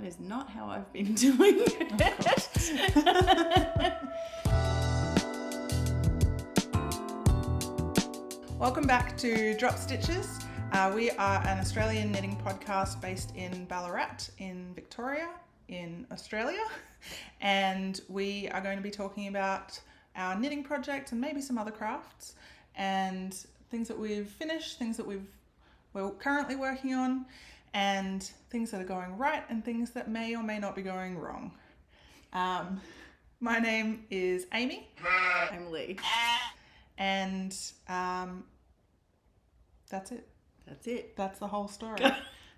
is not how I've been doing it. Welcome back to Drop Stitches. We are an Australian knitting podcast based in Ballarat in Victoria in Australia, and we are going to be talking about our knitting project and maybe some other crafts and things that we've finished, things that we're currently working on, and things that are going right and things that may or may not be going wrong. My name is Amy. I'm Leigh. And that's it. That's it. That's the whole story.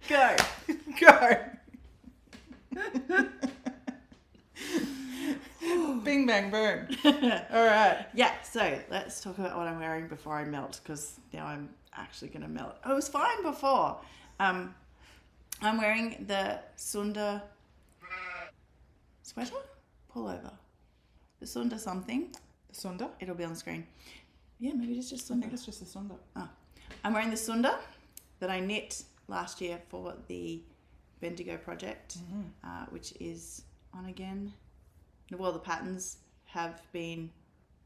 Go. Go. Bing, bang, boom. All right. Yeah, so let's talk about what I'm wearing before I melt, because now I'm actually going to melt. Oh, it was fine before. I'm wearing the Sunda sweater? Pullover. The Sunda something. The Sunda? It'll be on the screen. Yeah, maybe it's just I Sunda. think it's just the Sunda. Oh. I'm wearing the Sunda that I knit last year for the Bendigo Project, which is on again. Well, the patterns have been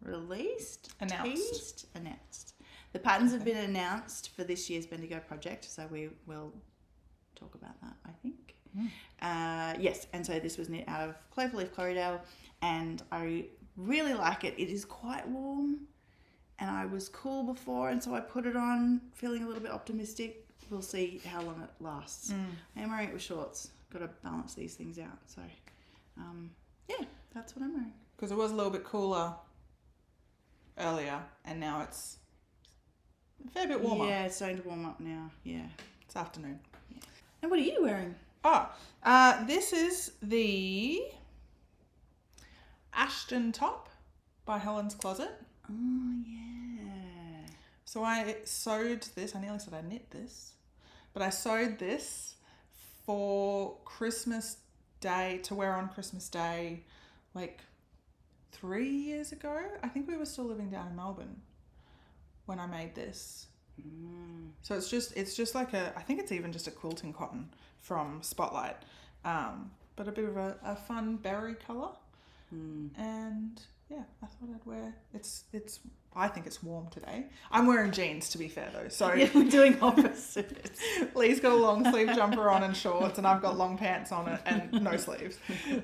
released. Announced. The patterns have been announced for this year's Bendigo Project, so we will talk about that, I think. Yes, and so this was knit out of Cloverleaf Corriedale, and I really like it. It is quite warm, and I was cool before, and so I put it on feeling a little bit optimistic. We'll see how long it lasts. I am wearing it with shorts. Got to balance these things out. So, yeah, that's what I'm wearing. Because it was a little bit cooler earlier, and now it's a fair bit warmer. Yeah, it's starting to warm up now. Yeah. It's afternoon. Yeah. And what are you wearing? This is the Ashton top by Helen's Closet. Oh, yeah. So I sewed this. I nearly said I knit this. But I sewed this for Christmas Day, to wear on Christmas Day, like 3 years ago. I think we were still living down in Melbourne when I made this. So it's just like I think it's even just a quilting cotton from Spotlight. But a bit of a fun berry colour. And yeah, I thought I'd wear I think it's warm today. I'm wearing jeans, to be fair though. So yeah, we're doing opposites. Lee's got a long sleeve jumper on and shorts, and I've got long pants on it and no sleeves.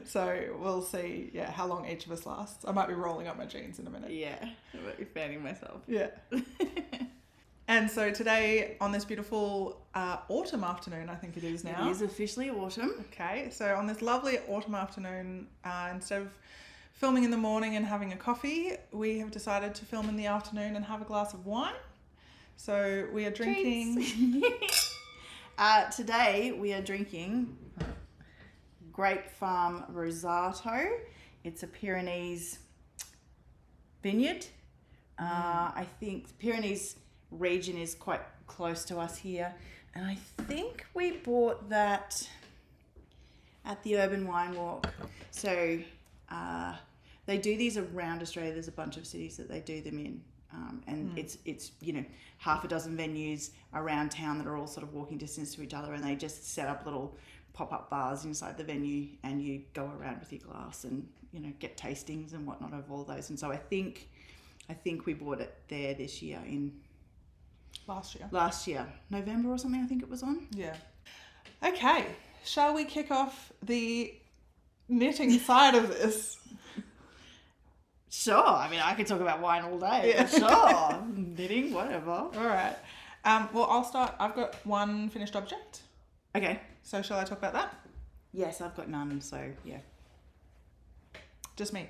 So we'll see, how long each of us lasts. I might be rolling up my jeans in a minute. Yeah, I might be fanning myself. Yeah. And so today, on this beautiful autumn afternoon, I think it is now. It is officially autumn. Okay, so on this lovely autumn afternoon, instead of filming in the morning and having a coffee, we have decided to film in the afternoon and have a glass of wine. So we are drinking... Today we are drinking Grape Farm Rosato. It's a Pyrenees vineyard. I think the Pyrenees region is quite close to us here, and I think we bought that at the Urban Wine Walk. So they do these around Australia. There's a bunch of cities that they do them in, and it's half a dozen venues around town that are all sort of walking distance to each other, and they just set up little pop-up bars inside the venue, and you go around with your glass and get tastings and whatnot of all those. And so I think we bought it there this year in last year November or something, I think it was on. Yeah. Okay, shall we kick off the knitting side of this? Sure. I mean, I could talk about wine all day. Yeah. Sure. Knitting, whatever. All right. Well, I'll start. I've got one finished object. Okay. So shall I talk about that? Yes, I've got none. So yeah. Just me.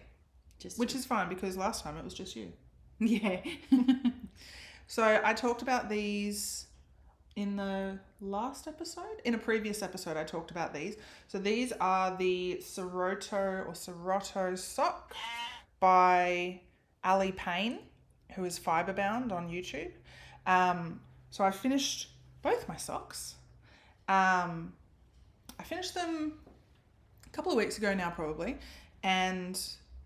Which is fine, because last time it was just you. Yeah. So I talked about these in the last episode. In a previous episode, I talked about these. So these are the Seroto sock by Ali Payne, who is Fiberbound on YouTube. So I finished both my socks. I finished them a couple of weeks ago now, probably, and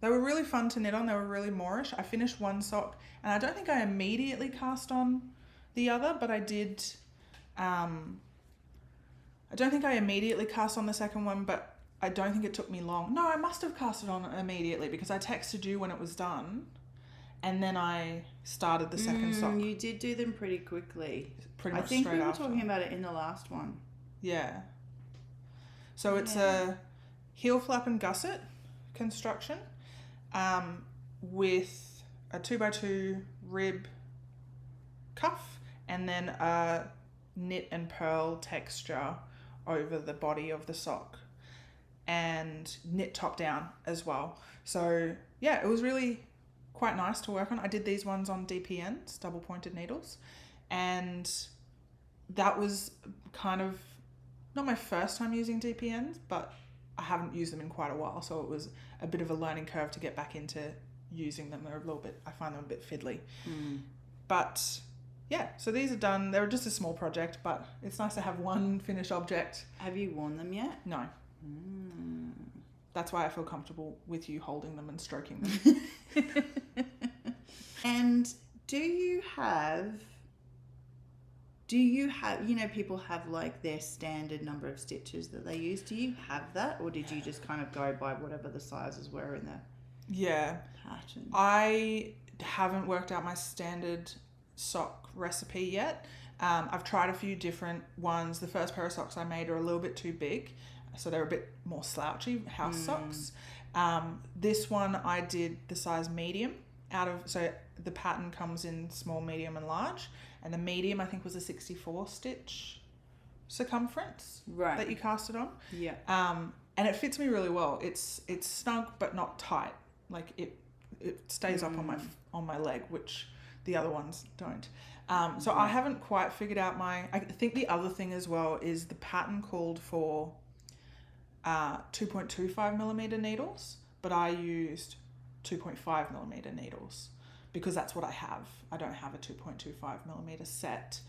they were really fun to knit on. They were really moorish. I finished one sock, and I don't think I immediately cast on the other, but I did I don't think I immediately cast on the second one, but I don't think it took me long. No, I must have cast it on immediately because I texted you when it was done, and then I started the second sock. You did do them pretty quickly. Pretty much I think straight we were after. talking about it in the last one. Yeah. So it's a heel flap and gusset construction with a 2x2 rib cuff and then a knit and pearl texture over the body of the sock and knit top down as well. So yeah, it was really quite nice to work on. I did these ones on DPNs, double pointed needles, and that was kind of not my first time using DPNs, but I haven't used them in quite a while, so it was a bit of a learning curve to get back into using them. They're a little bit, I find them a bit fiddly. But yeah, so these are done. They're just a small project, but it's nice to have one finished object. Have you worn them yet? No. That's why I feel comfortable with you holding them and stroking them. And do you have, you know, people have like their standard number of stitches that they use. Do you have that, or did you just kind of go by whatever the sizes were in the pattern? I haven't worked out my standard sock recipe yet. I've tried a few different ones. The first pair of socks I made are a little bit too big, so they're a bit more slouchy house socks. This one I did the size medium so the pattern comes in small, medium and large, and the medium I think was a 64 stitch circumference that you cast it on. Yeah. And it fits me really well. It's snug but not tight. Like it stays up on my leg, which the other ones don't. So I haven't quite figured out I think the other thing as well is the pattern called for 2.25 millimeter needles, but I used 2.5 millimeter needles because that's what I have. I don't have a 2.25 millimeter set.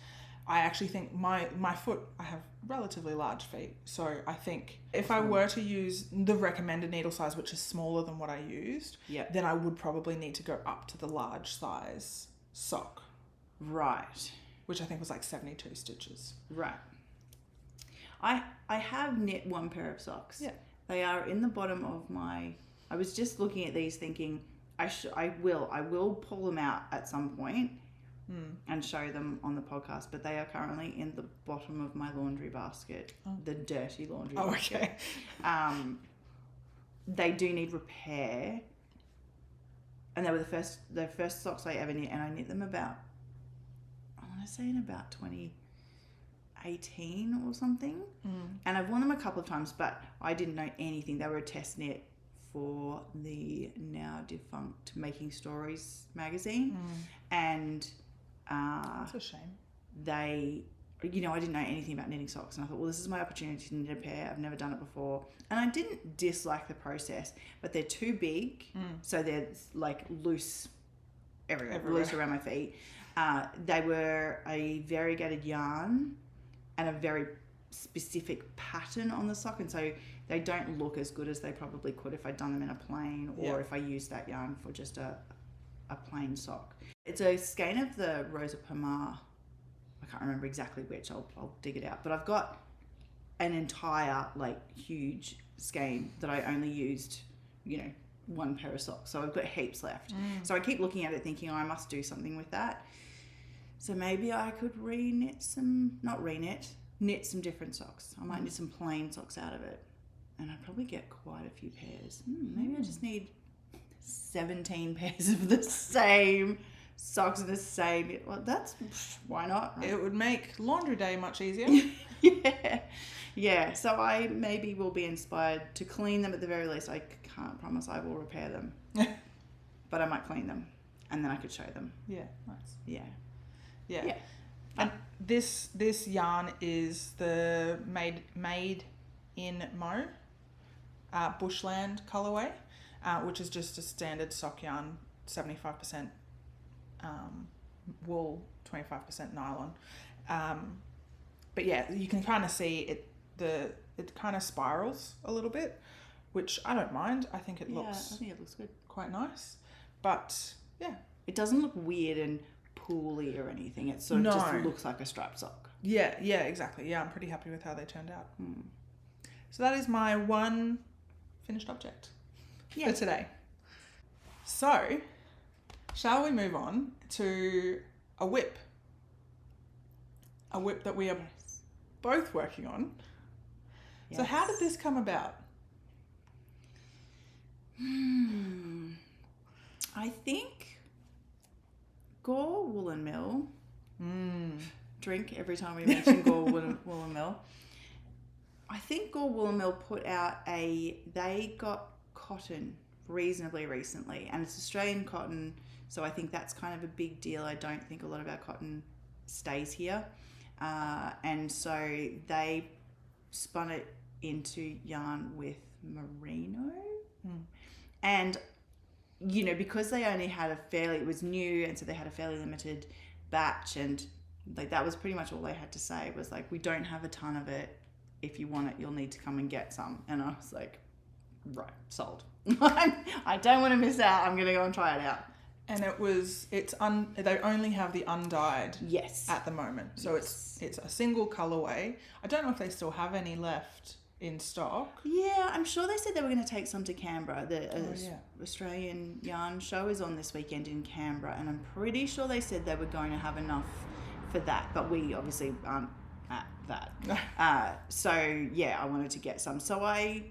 I actually think my foot, I have relatively large feet, so I think if I were to use the recommended needle size, which is smaller than what I used, then I would probably need to go up to the large size sock. Right. Which I think was like 72 stitches. Right. I have knit one pair of socks. Yeah. They are in the bottom of I was just looking at these thinking I will pull them out at some point and show them on the podcast, but they are currently in the bottom of my laundry basket, the dirty laundry basket. Okay. They do need repair, and they were the first socks I ever knit, and I knit them about, I want to say in about 2018 or something. And I've worn them a couple of times, but I didn't know anything. They were a test knit for the now defunct Making Stories magazine, and that's a shame. I didn't know anything about knitting socks, and I thought, well, this is my opportunity to knit a pair. I've never done it before, and I didn't dislike the process, but they're too big, so they're like loose everywhere. Loose around my feet. They were a variegated yarn and a very specific pattern on the sock, and so they don't look as good as they probably could if I'd done them in a plain or if I used that yarn for just a plain sock. It's a skein of the Rosa Pomar. I can't remember exactly which. I'll dig it out. But I've got an entire huge skein that I only used, one pair of socks. So I've got heaps left. So I keep looking at it thinking, I must do something with that. So maybe I could knit some different socks. I might knit some plain socks out of it. And I'd probably get quite a few pairs. Maybe I just need 17 pairs of the same socks in the same. Well, why not? Right? It would make laundry day much easier. Yeah. So I maybe will be inspired to clean them at the very least. I can't promise I will repair them, but I might clean them, and then I could show them. Yeah, nice. Yeah. And this yarn is the made in Mo Bushland colorway, which is just a standard sock yarn, 75% wool, 25% nylon. But yeah, you can kind of see it kind of spirals a little bit, which I don't mind. I think it looks good, quite nice. But yeah, it doesn't look weird and pooly or anything. It sort of just looks like a striped sock. Yeah, exactly. Yeah, I'm pretty happy with how they turned out. So that is my one finished object for today. So, shall we move on to a whip? A whip that we are both working on. So how did this come about? I think Gore Woolen Mill. Drink every time we mention Gore Woolen Mill. I think Gore Woolen Mill put out they got cotton reasonably recently, and it's Australian cotton, so I think that's kind of a big deal. I don't think a lot of our cotton stays here, and so they spun it into yarn with merino, and you know, because they only had it was new, and so they had a fairly limited batch, and like that was pretty much all they had to say was like, we don't have a ton of it. If you want it, you'll need to come and get some. And I was like, right, sold. I don't want to miss out. I'm going to go and try it out. And they only have the undyed at the moment. So it's a single colorway. I don't know if they still have any left in stock. Yeah, I'm sure they said they were going to take some to Canberra. The Australian Yarn Show is on this weekend in Canberra, and I'm pretty sure they said they were going to have enough for that, but we obviously aren't at that. So yeah, I wanted to get some. So I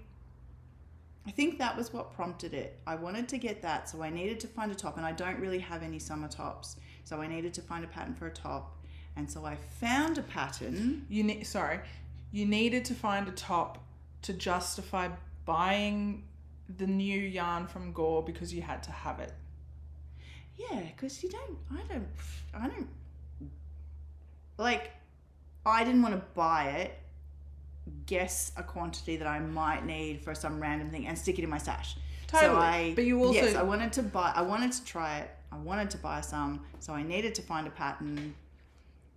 think that was what prompted it. I wanted to get that, so I needed to find a top, and I don't really have any summer tops, so I needed to find a pattern for a top, and so I found a pattern. You needed to find a top to justify buying the new yarn from Gore because you had to have it. Yeah, because I don't like, I didn't want to buy it, guess a quantity that I might need for some random thing, and stick it in my stash. Totally. But you also... Yes, I wanted to try it. I wanted to buy some, so I needed to find a pattern.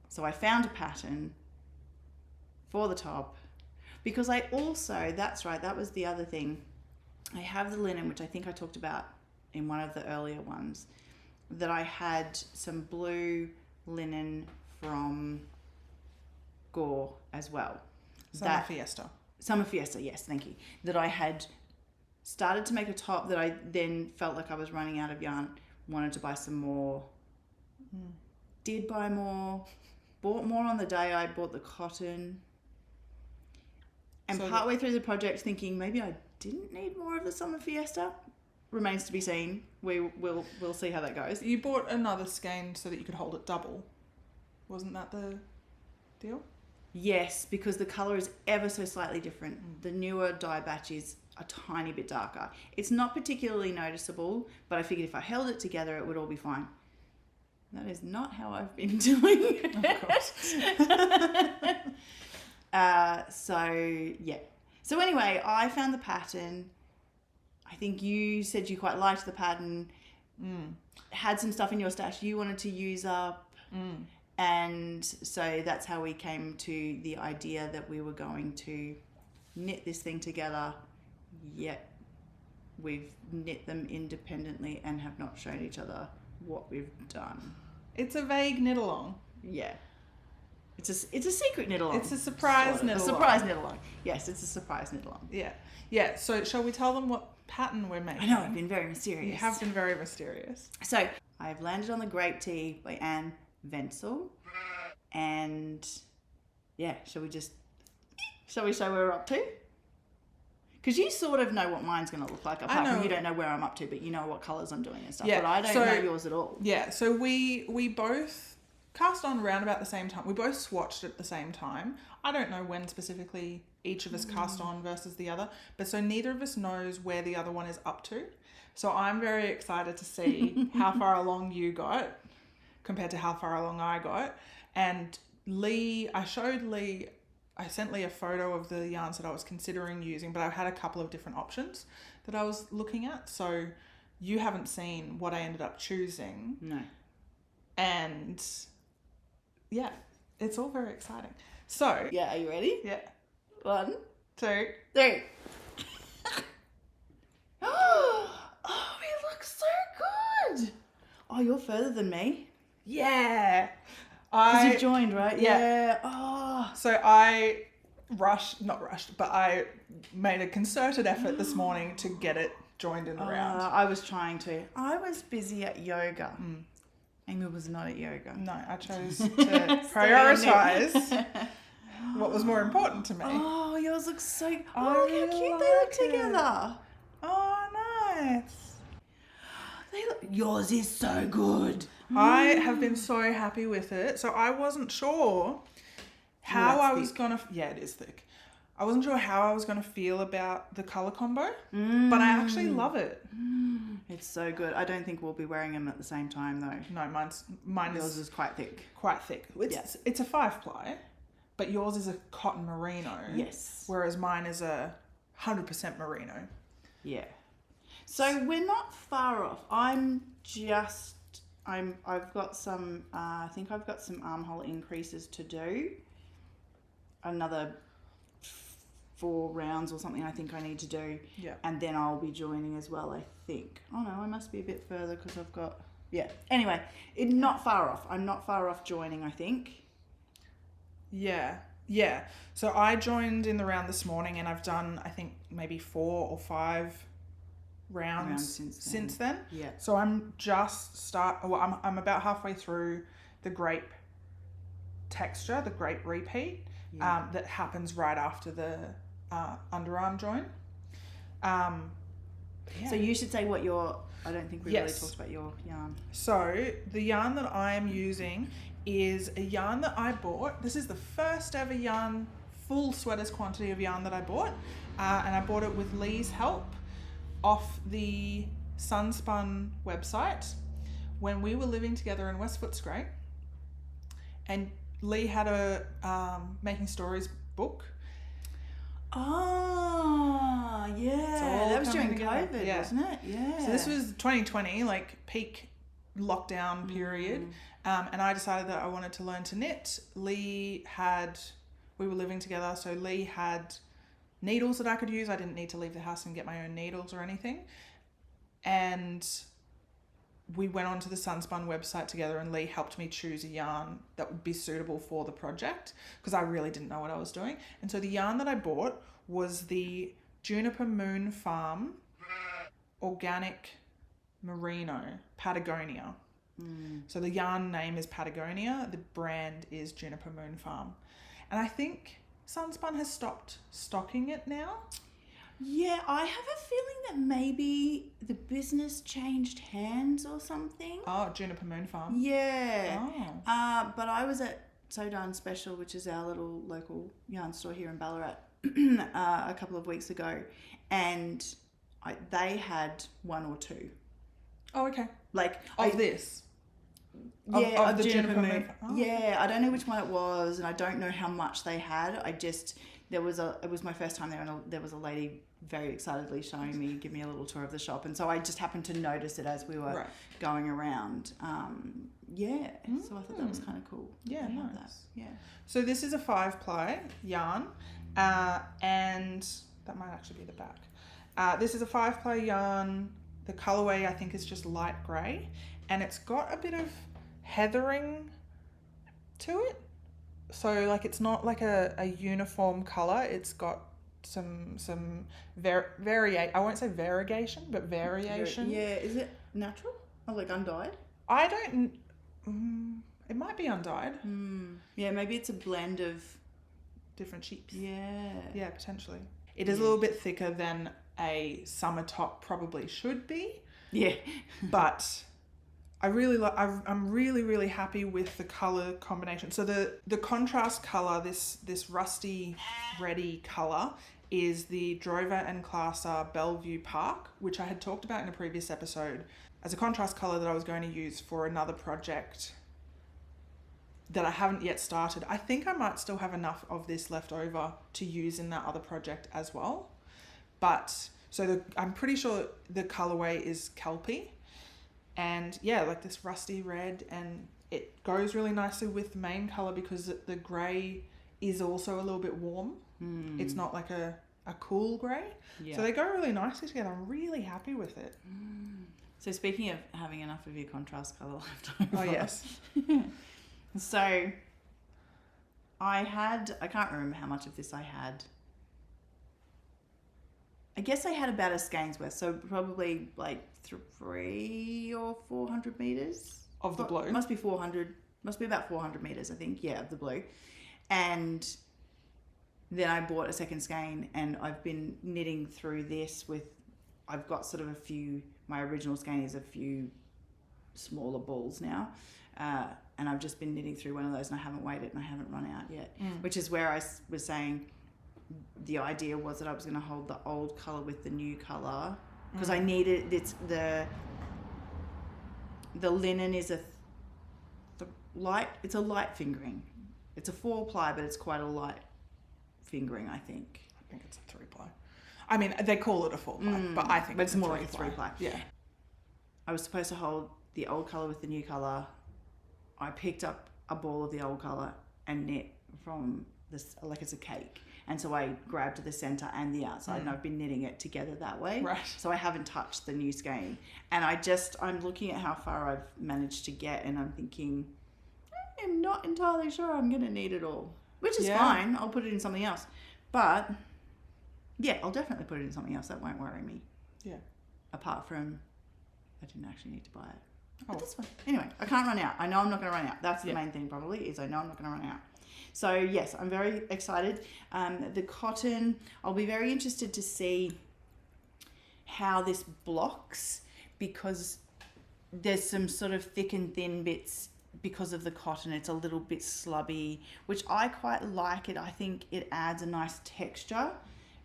So I found a pattern for the top. Because I also, that's right, that was the other thing. I have the linen, which I think I talked about in one of the earlier ones, that I had some blue linen from Gore as well. Summer Fiesta, yes, thank you. That I had started to make a top that I then felt like I was running out of yarn, wanted to buy some more. Did buy more, bought more on the day I bought the cotton. And partway through the project thinking maybe I didn't need more of the Summer Fiesta. Remains to be seen. We'll see how that goes. You bought another skein so that you could hold it double. Wasn't that the deal? Yes, because the colour is ever so slightly different. The newer dye batch is a tiny bit darker. It's not particularly noticeable, but I figured if I held it together, it would all be fine. That is not how I've been doing it. Of course. So anyway, I found the pattern. I think you said you quite liked the pattern. Had some stuff in your stash you wanted to use up. And so that's how we came to the idea that we were going to knit this thing together, yet we've knit them independently and have not shown each other what we've done. It's a vague knit-along. Yeah. It's a secret knit-along. It's a surprise knit-along. A surprise knit-along. Yes, it's a surprise knit-along. Yeah. Yeah, so shall we tell them what pattern we're making? I know, I've been very mysterious. You have been very mysterious. So, I've landed on the Grape Tee by Anne Wenzel. And yeah, shall we show where we're up to? Because you sort of know what mine's going to look like, apart from you don't know where I'm up to, but you know what colours I'm doing and stuff. Yeah, but I don't know yours at all. Yeah, so we both cast on around about the same time. We both swatched at the same time. I don't know when specifically each of us cast on versus the other, but so neither of us knows where the other one is up to. So I'm very excited to see how far along you got compared to how far along I got. And I sent Leigh a photo of the yarns that I was considering using, but I had a couple of different options that I was looking at. So you haven't seen what I ended up choosing. No. And yeah, it's all very exciting. So. Yeah, are you ready? Yeah. 1, 2, 3. Oh, it looks so good. Oh, you're further than me. Yeah. Because you've joined, right? Yeah. Oh, So I not rushed, but I made a concerted effort this morning to get it joined in the round. I was trying to. I was busy at yoga. Amy was not at yoga. No, I chose to prioritise what was more important to me. Oh, yours looks so... I Oh, look how really cute they look like it. together. Oh, nice. Yours is so good. I have been so happy with it. So I wasn't sure how that's I was thick. going to... Yeah, it is thick. I wasn't sure how I was going to feel about the colour combo, but I actually love it. It's so good. I don't think we'll be wearing them at the same time, though. No, mine Yours is is quite thick. quite thick. It's a 5-ply, but yours is a cotton merino. Yes. Whereas mine is a 100% merino. Yeah. So we're not far off. I've got some, I think I've got some armhole increases to do. Another 4 rounds or something I think I need to do. Yeah. And then I'll be joining as well, I think. Oh no, I must be a bit further because I've got, yeah. Anyway, not far off. I'm not far off joining, I think. Yeah. Yeah. So I joined in the round this morning and I've done, I think, maybe 4 or 5 rounds since then. Yeah. So I'm I'm about halfway through the grape texture, the grape repeat, that happens right after the underarm join. So you should say what I don't think we really talked about your yarn. So the yarn that I am using is a yarn that I bought. This is the first ever yarn, full sweaters quantity of yarn that I bought. And I bought it with Leigh's help off the Sunspun website when we were living together in West Footscray. And Leigh had a Making Stories book. Oh, yeah. That was during COVID, wasn't it? Yeah. So this was 2020, like peak lockdown period. And I decided that I wanted to learn to knit. We were living together, so Leigh had needles that I could use. I didn't need to leave the house and get my own needles or anything. And we went onto the Sunspun website together and Leigh helped me choose a yarn that would be suitable for the project because I really didn't know what I was doing. And so the yarn that I bought was the Juniper Moon Farm Organic Merino Patagonia. So the yarn name is Patagonia. The brand is Juniper Moon Farm. And I think Sunspun has stopped stocking it now. Yeah, I have a feeling that maybe the business changed hands or something. Oh, Juniper Moon Farm. Yeah. Oh. But I was at So Darn Special, which is our little local yarn store here in Ballarat, a couple of weeks ago, and they had 1 or 2. Oh, okay. Like this. Yeah, of the Juniper Moon. Oh. Yeah, I don't know which one it was, and I don't know how much they had. It was my first time there, and there was a lady very excitedly give me a little tour of the shop, and so I just happened to notice it as we were going around. So I thought that was kind of cool. Yeah, I love nice. that. Yeah. So this is a 5-ply yarn, and that might actually be the back. This is a 5-ply yarn. The colorway I think is just light grey, and it's got a bit of heathering to it. So like it's not like a uniform color. It's got some variation. I won't say variegation, but variation. Yeah, is it natural or like undyed? I don't. It might be undyed. Yeah, maybe it's a blend of different sheeps. Yeah, potentially. It is a little bit thicker than a summer top probably should be. Yeah, but I'm really happy with the color combination. So the contrast color, this rusty reddy color, is the Drover and Classer Bellevue Park, which I had talked about in a previous episode as a contrast color that I was going to use for another project that I haven't yet started. I think I might still have enough of this left over to use in that other project as well. But I'm pretty sure the colorway is Kelpie. And yeah, like this rusty red, and it goes really nicely with the main color because the grey is also a little bit warm. It's not like a cool grey. Yeah. So they go really nicely together. I'm really happy with it. So speaking of having enough of your contrast color left over. Oh yes. So I can't remember how much of this I had. I guess I had about a skein's worth, so probably like 300 or 400 meters Of the blue? Must be 400. Must be about 400 meters, I think. Yeah, of the blue. And then I bought a second skein, and I've been knitting through this with. I've got sort of a few. My original skein is a few smaller balls now, and I've just been knitting through one of those, and I haven't weighed it, and I haven't run out yet. Which is where I was saying. The idea was that I was going to hold the old colour with the new colour because I needed the linen is it's a light fingering. It's a 4-ply, but it's quite a light fingering, I think. I think it's a 3-ply. I mean, they call it a 4-ply, but I think it's more like a 3-ply. Yeah. I was supposed to hold the old colour with the new colour. I picked up a ball of the old colour and knit from this like it's a cake. And so I grabbed the centre and the outside, and I've been knitting it together that way. Right. So I haven't touched the new skein. And I'm looking at how far I've managed to get, and I'm thinking, I'm not entirely sure I'm going to need it all. Which is fine. I'll put it in something else. But, yeah, I'll definitely put it in something else. That won't worry me. Yeah. Apart from, I didn't actually need to buy it. Oh. But that's fine. Anyway, I can't run out. I know I'm not going to run out. That's the main thing probably, is I know I'm not going to run out. So, yes, I'm very excited. The cotton, I'll be very interested to see how this blocks, because there's some sort of thick and thin bits because of the cotton. It's a little bit slubby, which I quite like it. I think it adds a nice texture.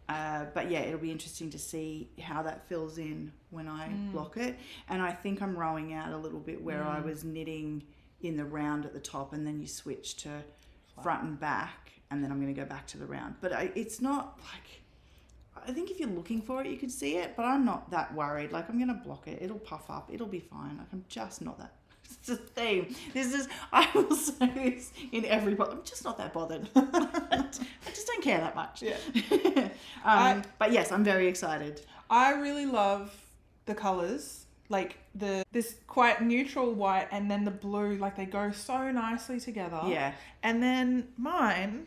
But, yeah, it'll be interesting to see how that fills in when I block it. And I think I'm rowing out a little bit where I was knitting in the round at the top, and then you switch to front and back, and then I'm going to go back to the round. But it's not like, I think if you're looking for it, you could see it, but I'm not that worried. Like, I'm going to block it. It'll puff up. It'll be fine. Like, I'm just not that. It's a theme. I will say this in every I'm just not that bothered. I just don't care that much. Yeah. But yes, I'm very excited. I really love the colours. Like this quite neutral white and then the blue, like they go so nicely together. Yeah. And then mine,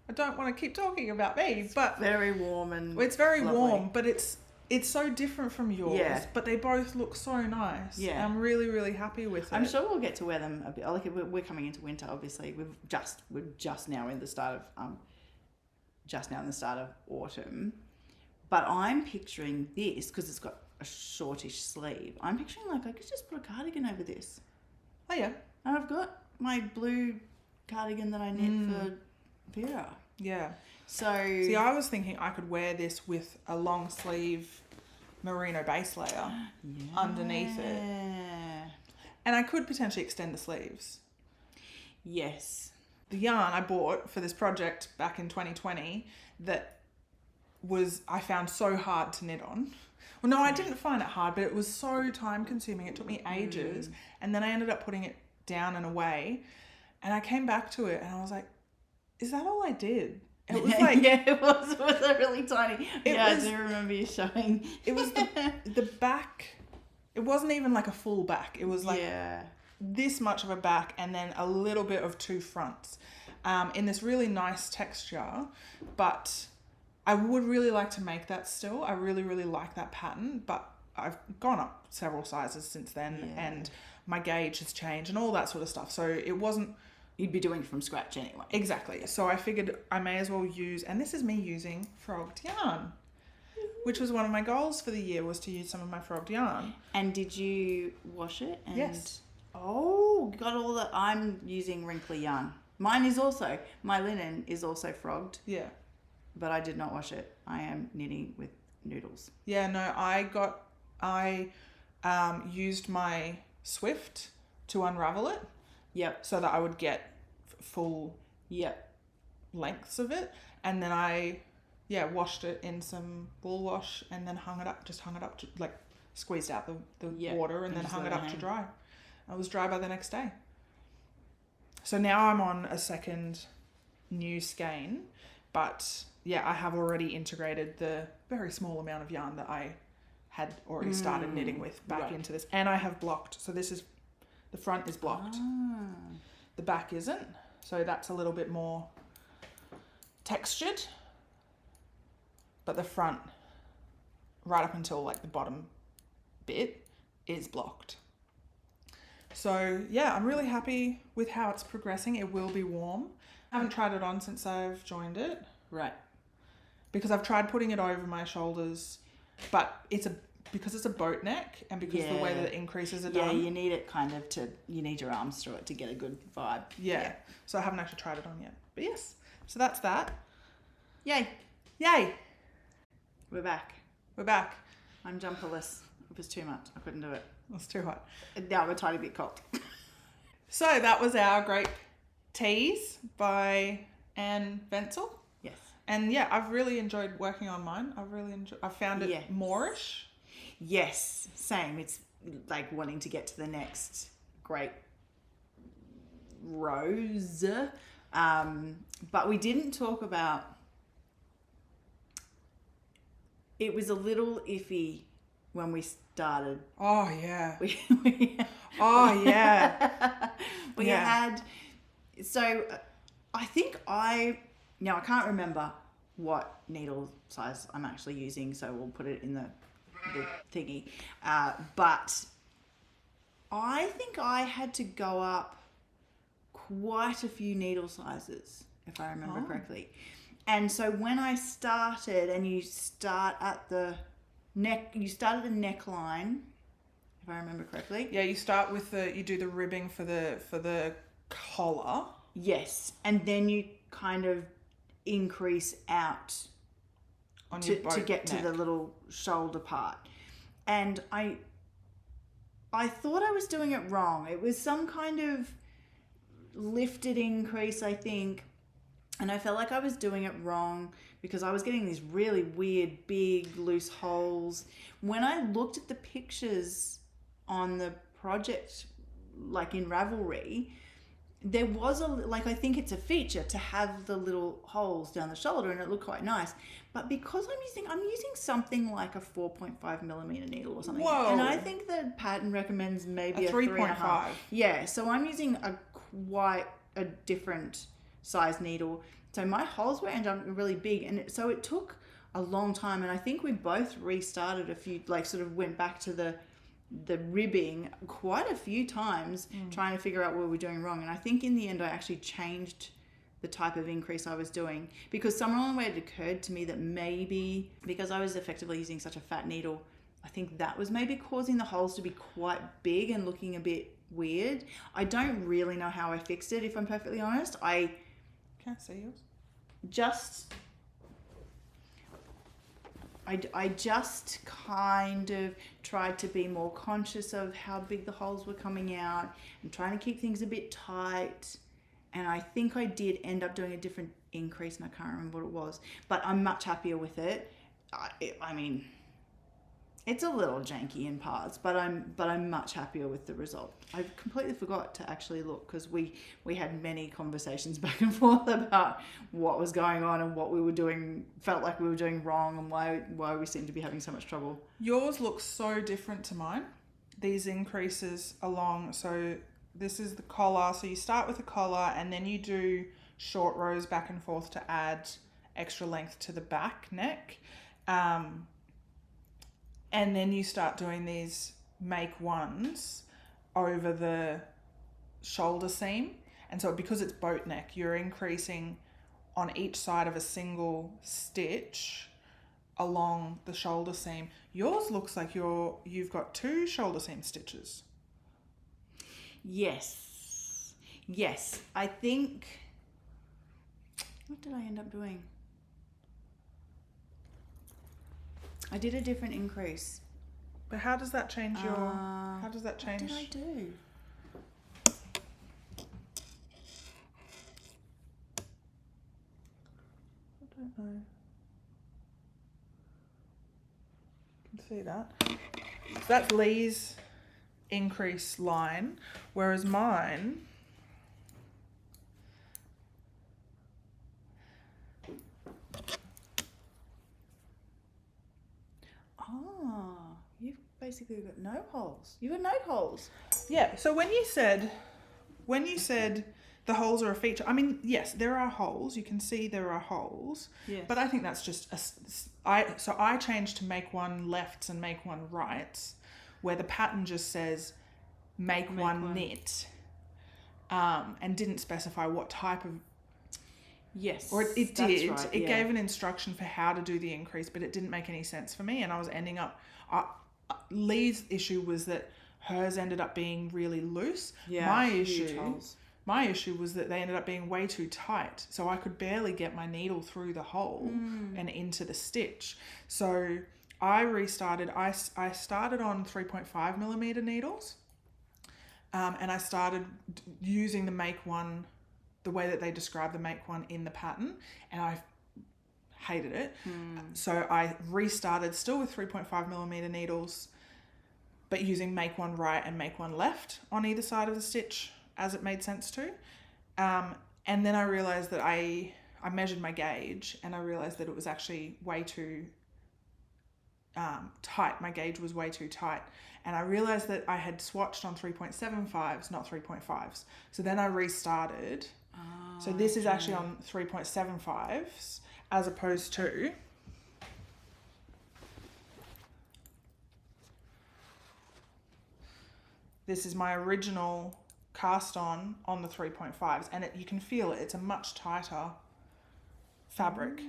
I don't want to keep talking about me, but very warm and it's very lovely. warm, but it's so different from yours. Yeah. But they both look so nice. Yeah. I'm really, really happy with it. I'm sure we'll get to wear them a bit. Like we're coming into winter, obviously. We're just now in the start of autumn. But I'm picturing this because it's got a shortish sleeve. I'm picturing like I could just put a cardigan over this. Oh yeah. And I've got my blue cardigan that I knit for Vera. Yeah. So see, I was thinking I could wear this with a long sleeve merino base layer underneath it. And I could potentially extend the sleeves. Yes. The yarn I bought for this project back in 2020 that I found so hard to knit on. Well, no, I didn't find it hard, but it was so time consuming. It took me ages. And then I ended up putting it down and away. And I came back to it and I was like, is that all I did? It was like... yeah, it was really tiny. I was, do remember you showing. It was the back. It wasn't even like a full back. It was like this much of a back and then a little bit of two fronts in this really nice texture. But I would really like to make that still. I really, really like that pattern. But I've gone up several sizes since then and my gauge has changed and all that sort of stuff. So it wasn't... You'd be doing it from scratch anyway. Exactly. So I figured I may as well use, and this is me using frogged yarn, which was one of my goals for the year, was to use some of my frogged yarn. And did you wash it? Yes. Oh, got all that. I'm using wrinkly yarn. My linen is also frogged. Yeah. But I did not wash it. I am knitting with noodles. Yeah, no, I used my Swift to unravel it. Yep. So that I would get full lengths of it. And then I washed it in some wool wash and then hung it up to, like, squeezed out the water and then hung it up to dry. It was dry by the next day. So now I'm on a second new skein, but I have already integrated the very small amount of yarn that I had already started knitting with back into this. And I have blocked. So this is, the front is blocked. The back isn't. So that's a little bit more textured. But the front, right up until like the bottom bit, is blocked. So yeah, I'm really happy with how it's progressing. It will be warm. I haven't tried it on since I've joined it. Right. Because I've tried putting it over my shoulders, but because it's a boat neck and because the way that the increases are done. Yeah, you need it kind of you need your arms through it to get a good vibe. Yeah. So I haven't actually tried it on yet. But yes, so that's that. Yay. Yay. We're back. We're back. I'm jumperless. It was too much. I couldn't do it. It's too hot. Now I'm a tiny bit cold. So that was our Grape Tees by Anne Wenzel. Yes. And yeah, I've really enjoyed working on mine. I found it moreish. Yes, same. It's like wanting to get to the next grape rose. But we didn't talk about, it was a little iffy when we started. Oh yeah. We had, so I think now I can't remember what needle size I'm actually using, so we'll put it in the thingy. But I think I had to go up quite a few needle sizes, if I remember correctly. And so when I started, and you start at the neck, you start at the neckline, if I remember correctly. Yeah, you start with you do the ribbing for the collar. Yes, and then you kind of increase out on your boat to get neck. to the little shoulder part. And I thought I was doing it wrong. It was some kind of lifted increase, I think. And I felt like I was doing it wrong because I was getting these really weird, big, loose holes. When I looked at the pictures on the project, like in Ravelry, there was I think it's a feature to have the little holes down the shoulder, and it looked quite nice. But because I'm using something like a 4.5 millimeter needle or something. Whoa. And I think the patent recommends maybe a 3.5. Yeah, so I'm using quite a different size needle. So my holes were ended up really big, and so it took a long time. And I think we both restarted a few, sort of went back to the ribbing quite a few times, trying to figure out what we were doing wrong. And I think in the end I actually changed the type of increase I was doing, because somewhere along the way it occurred to me that maybe because I was effectively using such a fat needle, I think that was maybe causing the holes to be quite big and looking a bit weird. I don't really know how I fixed it, if I'm perfectly honest. I see yours. I just kind of tried to be more conscious of how big the holes were coming out and trying to keep things a bit tight. And I think I did end up doing a different increase, and I can't remember what it was. But I'm much happier with it. I mean, it's a little janky in parts, but I'm much happier with the result. I completely forgot to actually look, because we had many conversations back and forth about what was going on and what we were doing, felt like we were doing wrong, and why we seemed to be having so much trouble. Yours looks so different to mine. These increases along, so this is the collar. So you start with a collar, and then you do short rows back and forth to add extra length to the back neck. And then you start doing these make ones over the shoulder seam. And so because it's boat neck, you're increasing on each side of a single stitch along the shoulder seam. Yours looks like you've got 2 shoulder seam stitches. Yes. I think, what did I end up doing? I did a different increase. But how does that change how does that change? What did I do? I don't know. You can see that. So that's Leigh's increase line, whereas mine You've basically got no holes. You got no holes. Yeah, so when you said the holes are a feature. I mean, yes, there are holes. You can see there are holes. Yes. But I think that's just so I changed to make one lefts and make one rights, where the pattern just says make one knit, and didn't specify what type of. Yes. Or it did. Right, it gave an instruction for how to do the increase, but it didn't make any sense for me, and I was ending up. Lee's issue was that hers ended up being really loose. Yeah. My issue was that they ended up being way too tight, so I could barely get my needle through the hole and into the stitch. So I restarted. I started on 3.5 millimeter needles, and I started using the make one, the way that they describe the make one in the pattern, and I hated it. So I restarted still with 3.5 millimeter needles, but using make one right and make one left on either side of the stitch as it made sense to. And then I realized that I measured my gauge, and I realized that it was actually way too tight. My gauge was way too tight. And I realized that I had swatched on 3.75s, not 3.5s. So then I restarted. So this is actually on 3.75s as opposed to this is my original cast on the 3.5s, and you can feel it. It's a much tighter fabric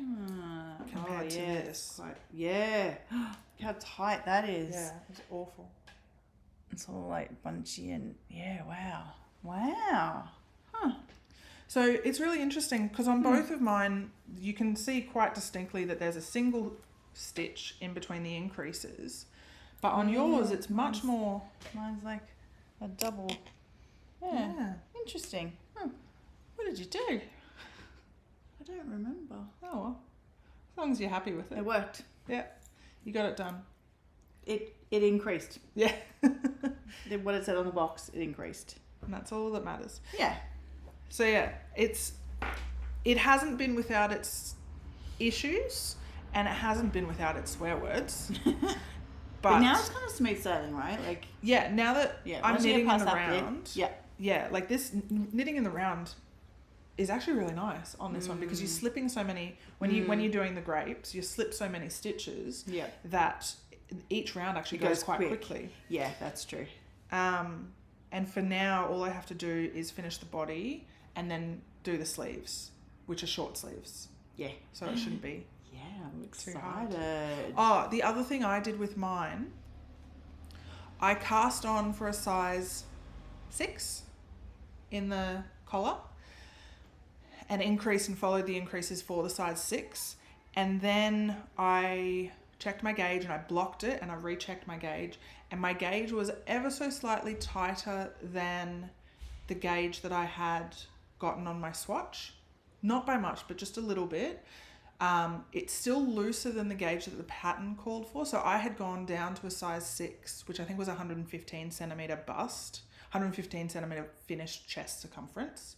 compared to this. Yeah. Look how tight that is. Yeah, it's awful. It's all like bunchy and wow. Huh. So it's really interesting because on both of mine, you can see quite distinctly that there's a single stitch in between the increases, but on yours, it's much more. Mine's like a double. Yeah. Interesting. What did you do? I don't remember. Oh well, as long as you're happy with it. It worked. Yeah, you got it done. It increased. Yeah. What it said on the box, it increased. And that's all that matters. Yeah. So yeah, it hasn't been without its issues, and it hasn't been without its swear words. But now it's kind of smooth sailing, right? Like now that I'm knitting in the round. Yeah, like this knitting in the round is actually really nice on this one because you're slipping so many when you're doing the grapes, you slip so many stitches that each round actually goes quite quickly. Yeah, that's true. And for now, all I have to do is finish the body and then do the sleeves, which are short sleeves. Yeah. So it shouldn't be. Yeah, I'm too hard. excited. Oh, the other thing I did with mine, I cast on for a size 6 in the collar and increased and followed the increases for the size 6. And then I checked my gauge and I blocked it and I rechecked my gauge, and my gauge was ever so slightly tighter than the gauge that I had gotten on my swatch. Not by much, but just a little bit. It's still looser than the gauge that the pattern called for. So I had gone down to a size 6, which I think was 115 centimeter bust, 115 centimeter finished chest circumference,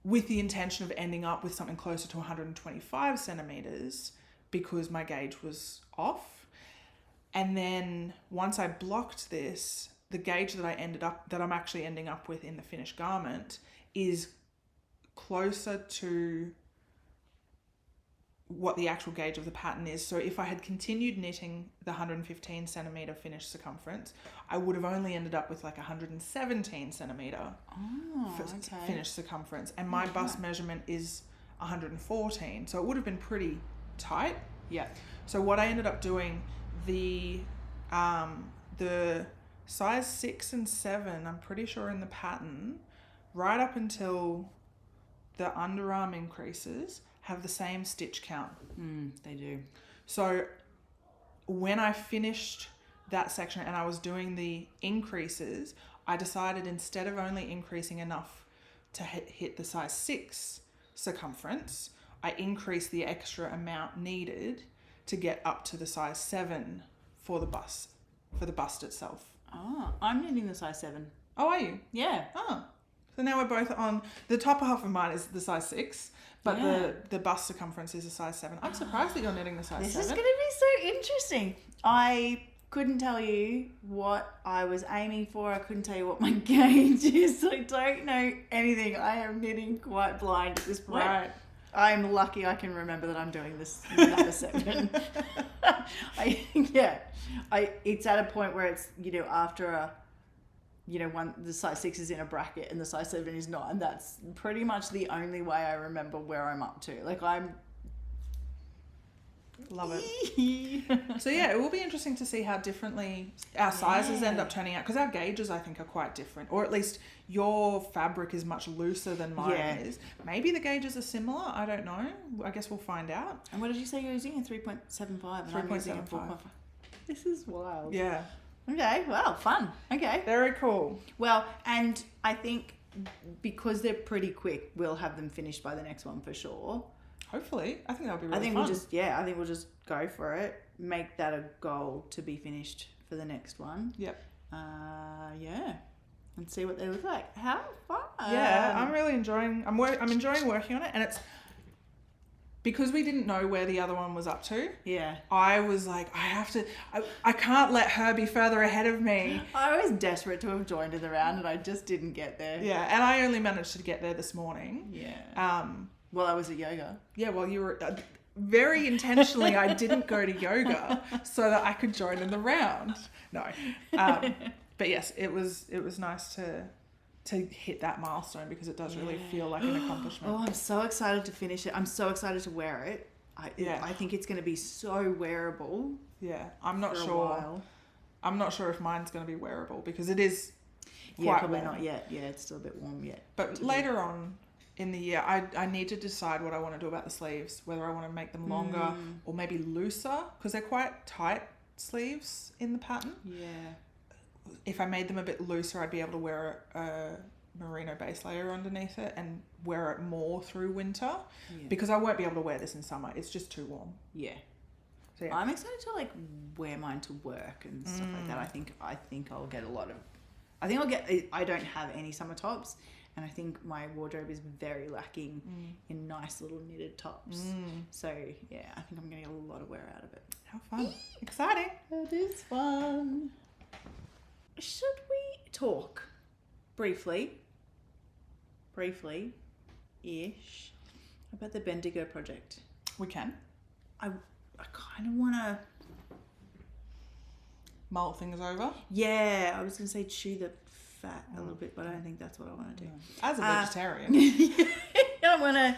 with the intention of ending up with something closer to 125 centimeters because my gauge was off. And then once I blocked this, the gauge that I'm actually ending up with in the finished garment is closer to what the actual gauge of the pattern is. So if I had continued knitting the 115 centimeter finished circumference, I would have only ended up with like 117 centimeter finished circumference, and my bust measurement is 114, so it would have been pretty tight. Yeah. So what I ended up doing, the size 6 and 7, I'm pretty sure in the pattern, right up until the underarm increases, have the same stitch count. They do. So when I finished that section and I was doing the increases, I decided instead of only increasing enough to hit the size 6 circumference, I increased the extra amount needed to get up to the size 7 for the bust itself. Oh, I'm knitting the size 7. Oh, are you? Yeah. Oh. So now we're both on, the top half of mine is the size 6, but the bust circumference is a size 7. I'm surprised that you're knitting the size 7. This is going to be so interesting. I couldn't tell you what I was aiming for. I couldn't tell you what my gauge is. I don't know anything. I am knitting quite blind at this point. Right. I'm lucky I can remember that I'm doing this number 7. It's at a point where it's, after a, the size 6 is in a bracket and the size 7 is not, and that's pretty much the only way I remember where I'm up to. Like, I'm... Love it. So yeah, it will be interesting to see how differently our sizes end up turning out, because our gauges, I think, are quite different, or at least your fabric is much looser than mine is. Maybe the gauges are similar. I don't know. I guess we'll find out. And what did you say you're using? A 3.75 and I'm using a 4.5. This is wild. Yeah. Okay, well, fun. Okay. Very cool. Well, and I think because they're pretty quick, we'll have them finished by the next one for sure. Hopefully. I think that'll be really fun. I think we'll just go for it. Make that a goal to be finished for the next one. Yep. And see what they look like. How fun. Yeah, I'm really enjoying... I'm enjoying working on it, and it's... Because we didn't know where the other one was up to. Yeah. I was like, I can't let her be further ahead of me. I was desperate to have joined in the round, and I just didn't get there. Yeah, and I only managed to get there this morning. Yeah. Well, I was at yoga. Yeah, well, you were... very intentionally, I didn't go to yoga so that I could join in the round. No. But yes, it was nice to hit that milestone, because it does really feel like an accomplishment. Oh, I'm so excited to finish it. I'm so excited to wear it. I think it's going to be so wearable. Yeah, I'm not sure. A while. I'm not sure if mine's going to be wearable, because it is quite probably warm. Not yet. Yeah, it's still a bit warm yet. But later on in the year, I need to decide what I want to do about the sleeves, whether I want to make them longer or maybe looser, because they're quite tight sleeves in the pattern. Yeah. If I made them a bit looser, I'd be able to wear a merino base layer underneath it and wear it more through winter, because I won't be able to wear this in summer. It's just too warm. Yeah. So yeah. I'm excited to wear mine to work and stuff like that. I think I'll get a lot of... I don't have any summer tops, and I think my wardrobe is very lacking in nice little knitted tops. So yeah, I think I'm going to get a lot of wear out of it. How fun. Exciting. It is fun. Should we talk briefly-ish, about the Bendigo Project? We can. I kind of want to... mull things over. Yeah, I was going to say chew the fat a little bit, but I don't think that's what I want to do. As a vegetarian. I want to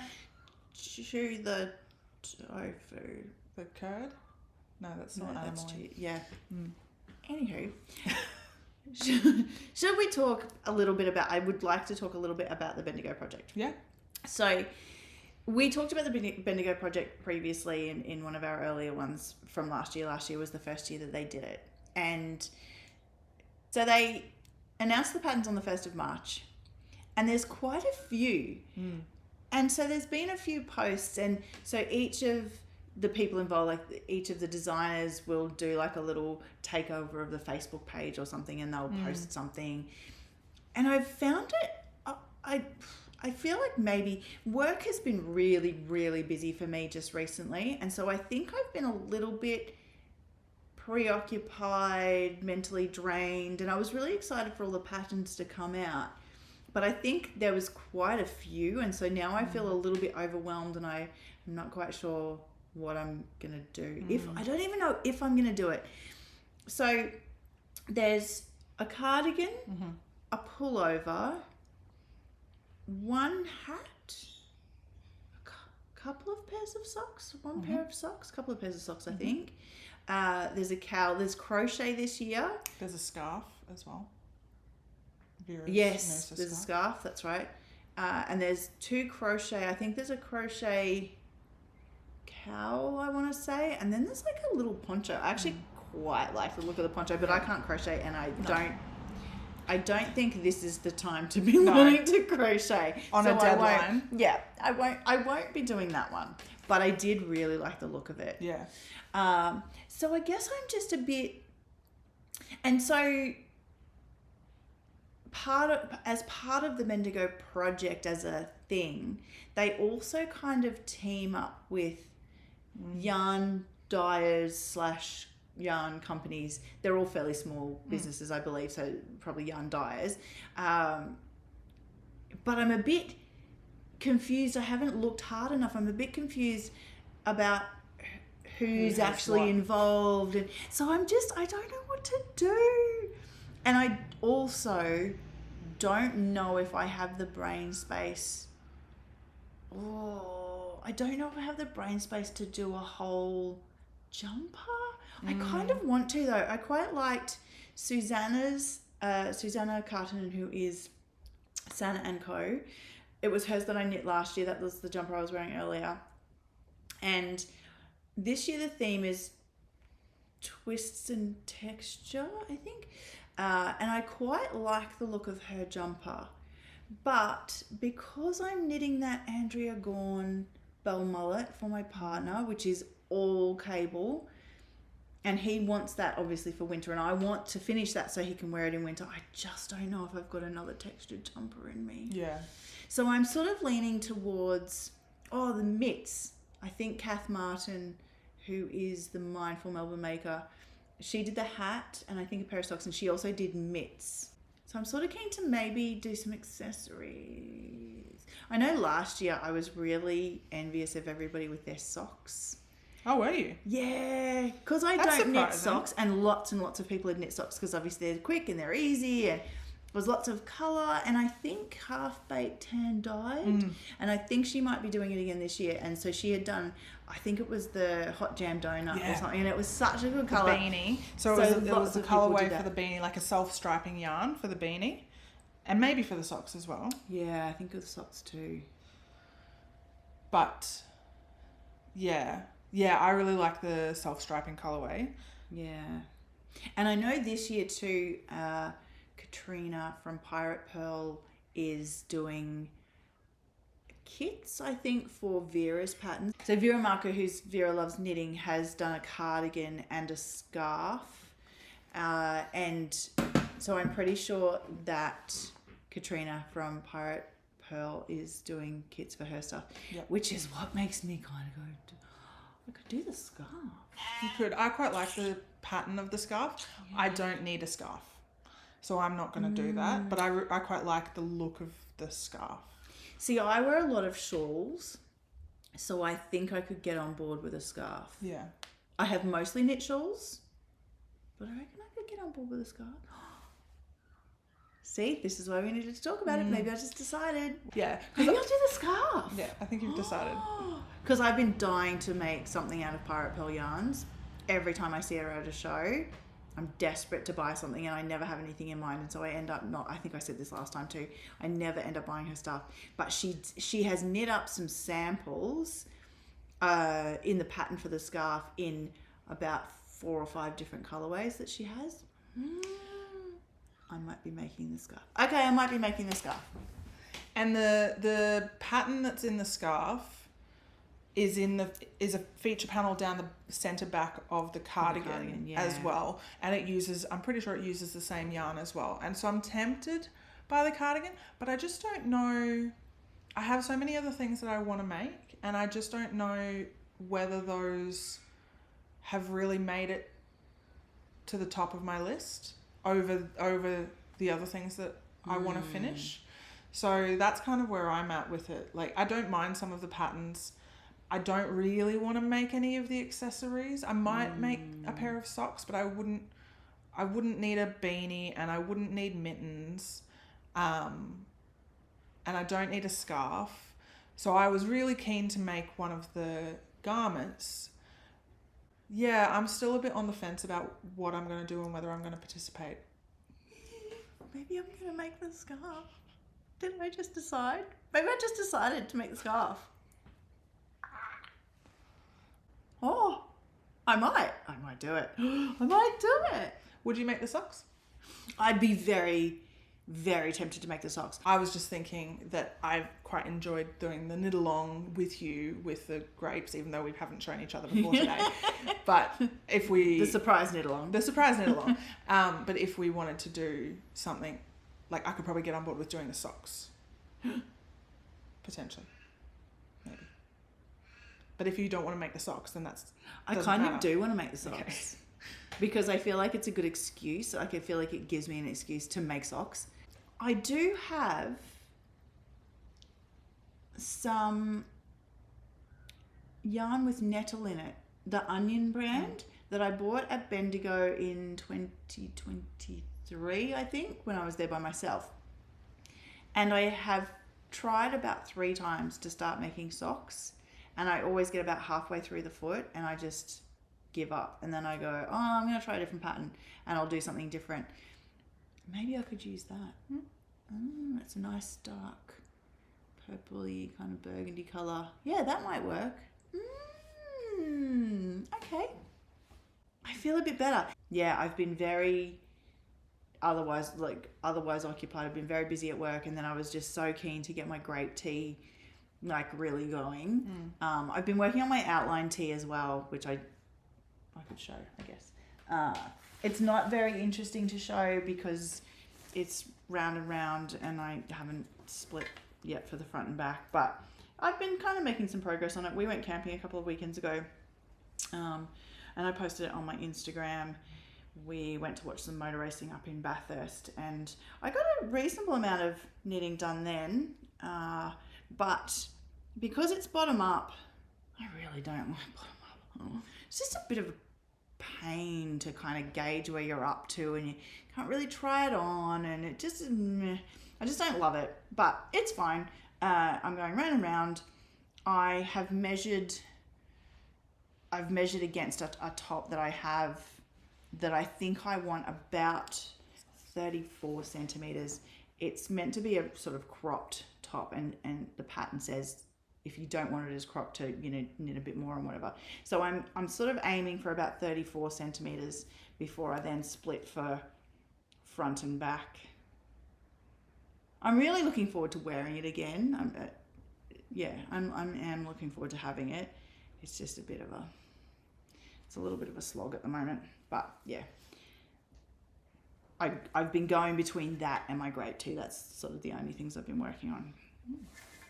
chew the tofu. The curd? No, that's not animal. That's chew. Yeah. Anywho... Should we talk a little bit about... I would like to talk a little bit about the Bendigo Project. Yeah. So we talked about the Bendigo Project previously in one of our earlier ones from last year. Last year was the first year that they did it. And so they announced the patterns on the 1st of March. And there's quite a few. And so there's been a few posts. And so each of the people involved, each of the designers will do a little takeover of the Facebook page or something, and they'll post something. And I've found it, I feel like maybe work has been really, really busy for me just recently. And so I think I've been a little bit preoccupied, mentally drained, and I was really excited for all the patterns to come out. But I think there was quite a few, and so now I feel a little bit overwhelmed, and I'm not quite sure what I'm gonna do. I don't even know if I'm gonna do it. So there's a cardigan, a pullover, one hat, a couple of pairs of socks, pair of socks, a couple of pairs of socks, I think. There's a cowl. There's crochet this year. There's a scarf as well. Yes, there's a scarf. That's right. And there's 2 crochet. I think there's a crochet cowl, I want to say, and then there's a little poncho. I actually quite like the look of the poncho, but I can't crochet, and I don't think this is the time to be learning to crochet on a deadline. I won't be doing that one, but I did really like the look of it. So I guess I'm just a bit, and so as part of the Bendigo Project as a thing, they also kind of team up with yarn dyers / yarn companies, they're all fairly small businesses, I believe, so probably yarn dyers. But I'm a bit confused. I haven't looked hard enough. I'm a bit confused about who's actually involved. And so I don't know what to do. And I also don't know if I have the brain space. I don't know if I have the brain space to do a whole jumper. I kind of want to, though. I quite liked Susanna Carton, who is Santa & Co. It was hers that I knit last year. That was the jumper I was wearing earlier. And this year the theme is twists and texture, I think. And I quite like the look of her jumper. But because I'm knitting that Andrea Gorn bell mullet for my partner, which is all cable, and he wants that obviously for winter, and I want to finish that so he can wear it in winter, I just don't know if I've got another textured jumper in me. Yeah. So I'm sort of leaning towards, the mitts. I think Kath Martin, who is the Mindful Melbourne maker, she did the hat and I think a pair of socks, and she also did mitts. So I'm sort of keen to maybe do some accessories. I know last year I was really envious of everybody with their socks. Oh, were you? Yeah, because I That's don't knit surprising. socks, and lots of people had knit socks because obviously they're quick and they're easy, and there was lots of colour, and I think Half Baked Tan died, and I think she might be doing it again this year, and so she had done, I think it was the Hot Jam Donut or something, and it was such a good The colour. beanie. So it was the colourway for the beanie, like a self-striping yarn for the beanie, and maybe for the socks as well. Yeah, I think of the socks too. But yeah, I really like the self-striping colourway. Yeah. And I know this year too, Katrina from Pirate Pearl is doing kits, I think, for Vera's patterns. So Vera Marco, who's Vera Loves Knitting, has done a cardigan and a scarf. And so I'm pretty sure that Katrina from Pirate Pearl is doing kits for her stuff, which is what makes me kind of go, I could do the scarf. You could. I quite like the pattern of the scarf. Yeah. I don't need a scarf, so I'm not going to do that. But I quite like the look of the scarf. See, I wear a lot of shawls, so I think I could get on board with a scarf. Yeah. I have mostly knit shawls, but I reckon I could get on board with a scarf. See, this is why we needed to talk about it. Maybe I just decided. Yeah. Maybe I'll do the scarf. Yeah, I think you've decided. Because I've been dying to make something out of Pirate Pearl yarns. Every time I see her at a show, I'm desperate to buy something and I never have anything in mind. And so I end up I think I said this last time too, I never end up buying her stuff. But she has knit up some samples in the pattern for the scarf in about 4 or 5 different colorways that she has. I might be making the scarf. Okay, I might be making the scarf. And the pattern that's in the scarf is a feature panel down the center back of the cardigan, as well, and I'm pretty sure it uses the same yarn as well. And so I'm tempted by the cardigan, but I just don't know. I have so many other things that I want to make, and I just don't know whether those have really made it to the top of my list over the other things that I want to finish. So that's kind of where I'm at with it. Like, I don't mind some of the patterns. I don't really want to make any of the accessories. I might make a pair of socks, but I wouldn't need a beanie, and I wouldn't need mittens, and I don't need a scarf. So I was really keen to make one of the garments. Yeah, I'm still a bit on the fence about what I'm going to do and whether I'm going to participate. Maybe I'm going to make the scarf. Didn't I just decide? Maybe I just decided to make the scarf. Oh, I might do it. I might do it. Would you make the socks? I'd be very, very tempted to make the socks. I was just thinking that I've quite enjoyed doing the knit along with you with the grapes, even though we haven't shown each other before today. But if the surprise knit along. But if we wanted to do something, like, I could probably get on board with doing the socks. Potentially. Maybe. But if you don't want to make the socks, then I kind of do want to make the socks. Okay. because I feel like it's a good excuse. Like I feel like it gives me an excuse to make socks. I do have some yarn with nettle in it, the Onion brand that I bought at Bendigo in 2023, I think, when I was there by myself. And I have tried about 3 times to start making socks, and I always get about halfway through the foot and I just give up, and then I go, oh, I'm going to try a different pattern and I'll do something different. Maybe I could use that. It's a nice dark purpley kind of burgundy colour. Yeah, that might work. Okay. I feel a bit better. Yeah, I've been very otherwise occupied. I've been very busy at work, and then I was just so keen to get my grape tea like really going. I've been working on my outline tee as well, which I could show, I guess. It's not very interesting to show because it's round and round, and I haven't split yet for the front and back, but I've been kind of making some progress on it. We went camping a couple of weekends ago, and I posted it on my Instagram. We went to watch some motor racing up in Bathurst, and I got a reasonable amount of knitting done then, but because it's bottom up, I really don't like bottom up. It's just a bit of a pain to kind of gauge where you're up to, and you can't really try it on, and it just, I just don't love it, but it's fine. I'm going round and round. I've measured against a top that I have that I think I want about 34 centimeters. It's meant to be a sort of cropped top, and the pattern says if you don't want it as cropped to, knit a bit more and whatever. So I'm sort of aiming for about 34 centimeters before I then split for front and back. I'm really looking forward to wearing it again. I'm looking forward to having it. It's just it's a little bit of a slog at the moment, but yeah. I've been going between that and my grape tea. That's sort of the only things I've been working on.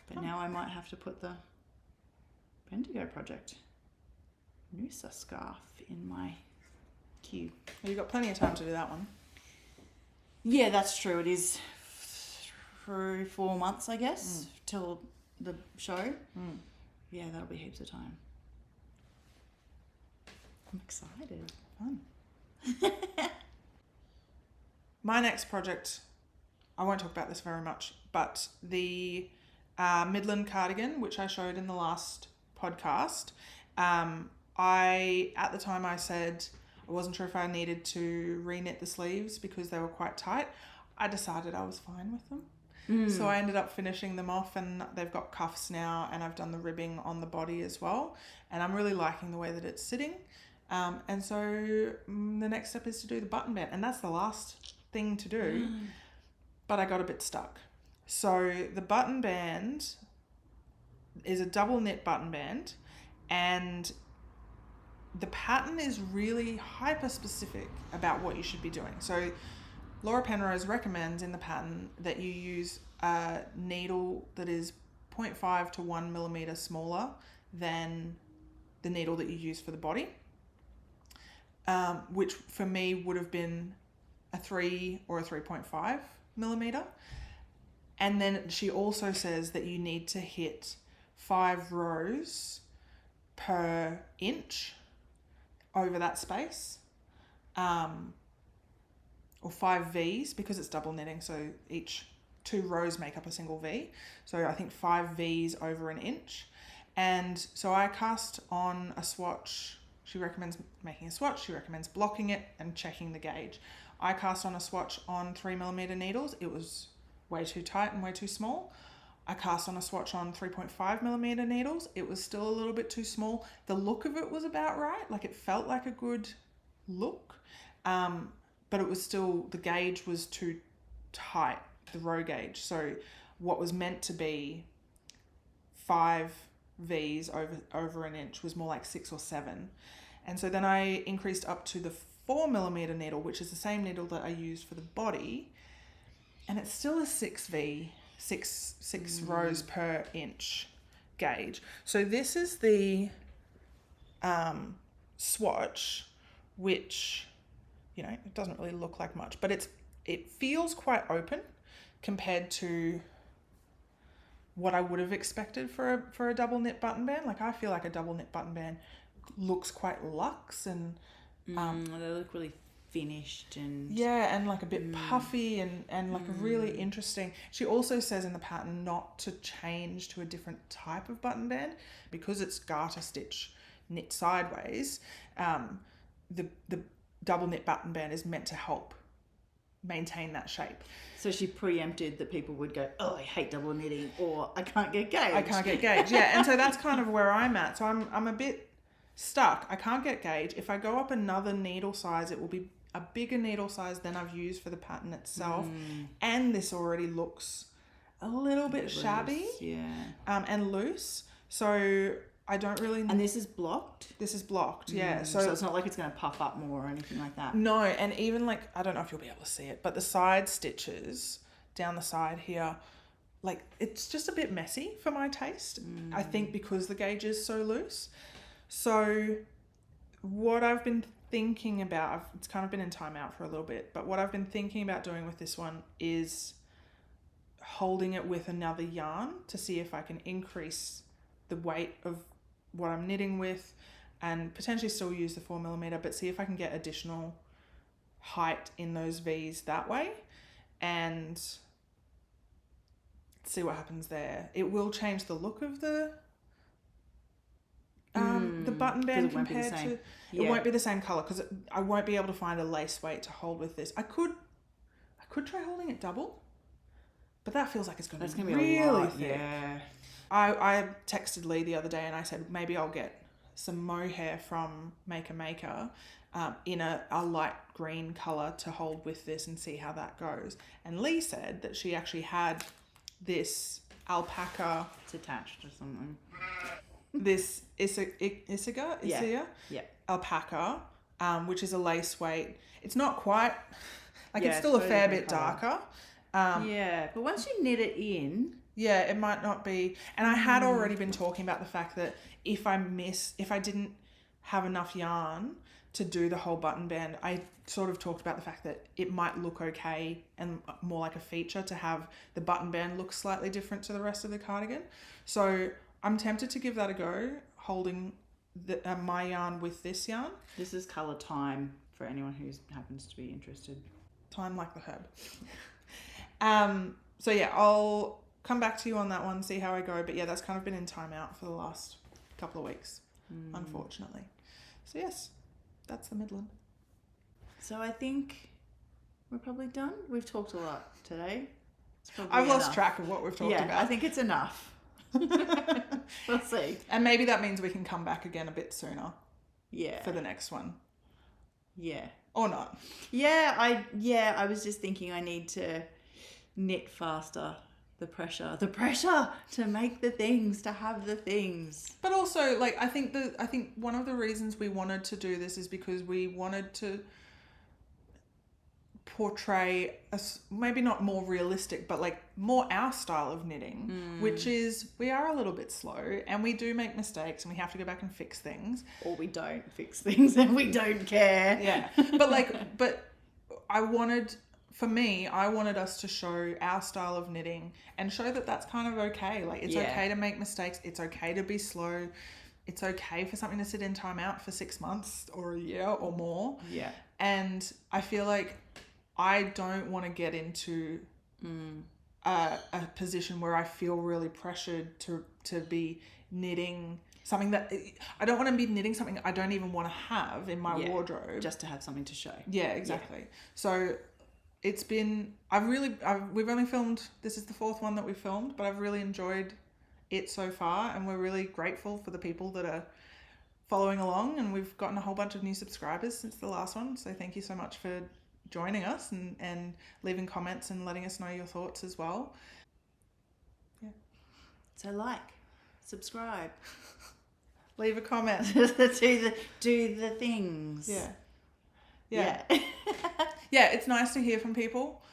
But now I might have to put the Bendigo Project Noosa scarf in my queue. Well, you've got plenty of time to do that one. Yeah, that's true. It is 3-4 months, I guess, till the show. Yeah, that'll be heaps of time. I'm excited. Fun. My next project, I won't talk about this very much, but the Midland cardigan, which I showed in the last podcast, at the time I said I wasn't sure if I needed to re-knit the sleeves because they were quite tight. I decided I was fine with them. So I ended up finishing them off, and they've got cuffs now, and I've done the ribbing on the body as well, and I'm really liking the way that it's sitting. And so the next step is to do the button band, and that's the last thing to do, but I got a bit stuck. So the button band is a double knit button band, and the pattern is really hyper specific about what you should be doing. So Laura Penrose recommends in the pattern that you use a needle that is 0.5 to 1 millimeter smaller than the needle that you use for the body, which for me would have been a 3 or a 3.5 millimeter. And then she also says that you need to hit 5 rows per inch over that space, or 5 V's because it's double knitting, so each 2 rows make up a single V. So I think 5 V's over an inch. And so I cast on a swatch. She recommends making a swatch. She recommends blocking it and checking the gauge. I cast on a swatch on 3 millimeter needles. It was way too tight and way too small. I cast on a swatch on 3.5 millimeter needles. It was still a little bit too small. The look of it was about right. Like, it felt like a good look. But it was still, the gauge was too tight, the row gauge. So what was meant to be 5 V's over an inch was more like 6 or 7. And so then I increased up to the 4 millimeter needle, which is the same needle that I used for the body. And it's still a 6 V, 6 rows per inch gauge. So this is the swatch, which you know, it doesn't really look like much, but it feels quite open compared to what I would have expected for a double knit button band. Like, I feel like a double knit button band looks quite luxe and they look really finished and yeah, and like a bit puffy and like really interesting. She also says in the pattern not to change to a different type of button band because it's garter stitch knit sideways. The double knit button band is meant to help maintain that shape. So she preempted that people would go, oh, I hate double knitting, or I can't get gauge. I can't get gauge, yeah. And so that's kind of where I'm at. So I'm a bit stuck. I can't get gauge. If I go up another needle size, it will be a bigger needle size than I've used for the pattern itself. And this already looks a little bit shabby, and loose. So I don't really... And this is blocked? This is blocked, yeah. So it's not like it's going to puff up more or anything like that? No, and even like, I don't know if you'll be able to see it, but the side stitches down the side here, like it's just a bit messy for my taste. I think because the gauge is so loose. So what I've been thinking about, it's kind of been in timeout for a little bit, but what I've been thinking about doing with this one is holding it with another yarn to see if I can increase the weight of what I'm knitting with and potentially still use the 4mm, but see if I can get additional height in those V's that way and see what happens there. It will change the look of the button band compared to... It won't be the same colour because I won't be able to find a lace weight to hold with this. I could try holding it double, but that feels like it's going to be really thick. Yeah. I texted Leigh the other day and I said maybe I'll get some mohair from Maker in a light green colour to hold with this and see how that goes. And Leigh said that she actually had this alpaca... It's attached or something. This Isiga alpaca, which is a lace weight. It's not quite... Like, it's still a fair bit darker. But once you knit it in... Yeah, it might not be. And I had already been talking about the fact that if I didn't have enough yarn to do the whole button band, I sort of talked about the fact that it might look okay and more like a feature to have the button band look slightly different to the rest of the cardigan. So I'm tempted to give that a go, holding my yarn with this yarn. This is colour Time for anyone who happens to be interested. Time like the herb. So yeah, I'll come back to you on that one, see how I go. But yeah, that's kind of been in timeout for the last couple of weeks, unfortunately. So yes, that's the Midland. So I think we're probably done. We've talked a lot today. I've lost track of what we've talked about. I think it's enough. We'll see. And maybe that means we can come back again a bit sooner. Yeah. For the next one. Yeah. Or not. Yeah, I was just thinking I need to knit faster. The pressure to make the things, to have the things. But also, like, I think one of the reasons we wanted to do this is because we wanted to portray maybe not more realistic, but like more our style of knitting, which is we are a little bit slow and we do make mistakes and we have to go back and fix things. Or we don't fix things and we don't care. Yeah. But I wanted us to show our style of knitting and show that that's kind of okay. Like, it's okay to make mistakes. It's okay to be slow. It's okay for something to sit in timeout for 6 months or a year or more. Yeah. And I feel like I don't want to get into a position where I feel really pressured to be knitting something that... I don't want to be knitting something I don't even want to have in my wardrobe. Just to have something to show. Yeah, exactly. Yeah. So... It's been, we've only filmed, this is the 4th one that we've filmed, but I've really enjoyed it so far and we're really grateful for the people that are following along and we've gotten a whole bunch of new subscribers since the last one. So thank you so much for joining us and leaving comments and letting us know your thoughts as well. Yeah. So subscribe. Leave a comment. do the things. Yeah. Yeah, it's nice to hear from people.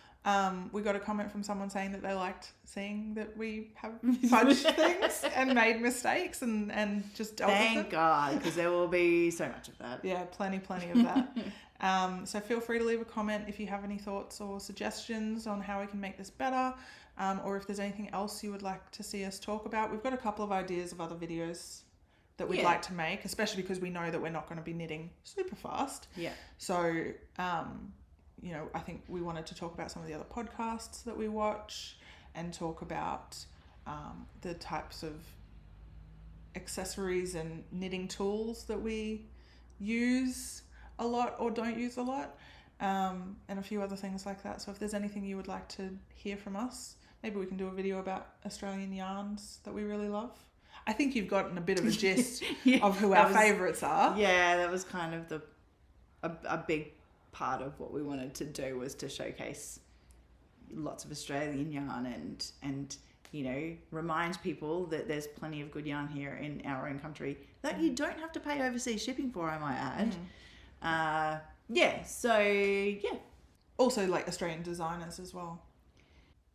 We got a comment from someone saying that they liked seeing that we have fudged things and made mistakes and just dealt with them. Thank God, because there will be so much of that. Yeah, plenty of that. So feel free to leave a comment if you have any thoughts or suggestions on how we can make this better, or if there's anything else you would like to see us talk about. We've got a couple of ideas of other videos that we'd like to make, especially because we know that we're not going to be knitting super fast. Yeah. So, you know, I think we wanted to talk about some of the other podcasts that we watch and talk about the types of accessories and knitting tools that we use a lot or don't use a lot, and a few other things like that. So if there's anything you would like to hear from us, maybe we can do a video about Australian yarns that we really love. I think you've gotten a bit of a gist of who our favourites are. Yeah, that was kind of a big part of what we wanted to do, was to showcase lots of Australian yarn and you know, remind people that there's plenty of good yarn here in our own country that you don't have to pay overseas shipping for, I might add. Also, like, Australian designers as well.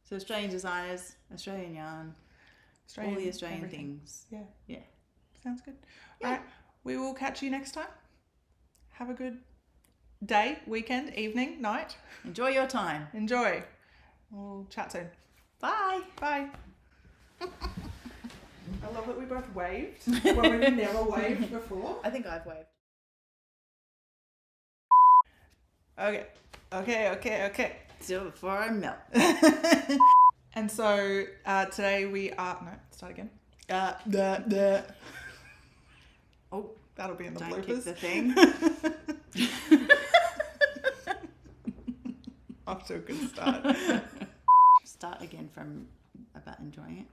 So Australian designers, Australian yarn, all the Australian everything. things. Yeah. Sounds good. Yeah. All right. We will catch you next time. Have a good day, weekend, evening, night. Enjoy your time. Enjoy. We'll chat soon. Bye. Bye. I love that we both waved when we've never waved before. I think I've waved. Okay. Do it before I melt. And so today we are... No, start again. Oh, that'll be in the Don't bloopers. kick the thing. Off to a good start. Start again from about enjoying it.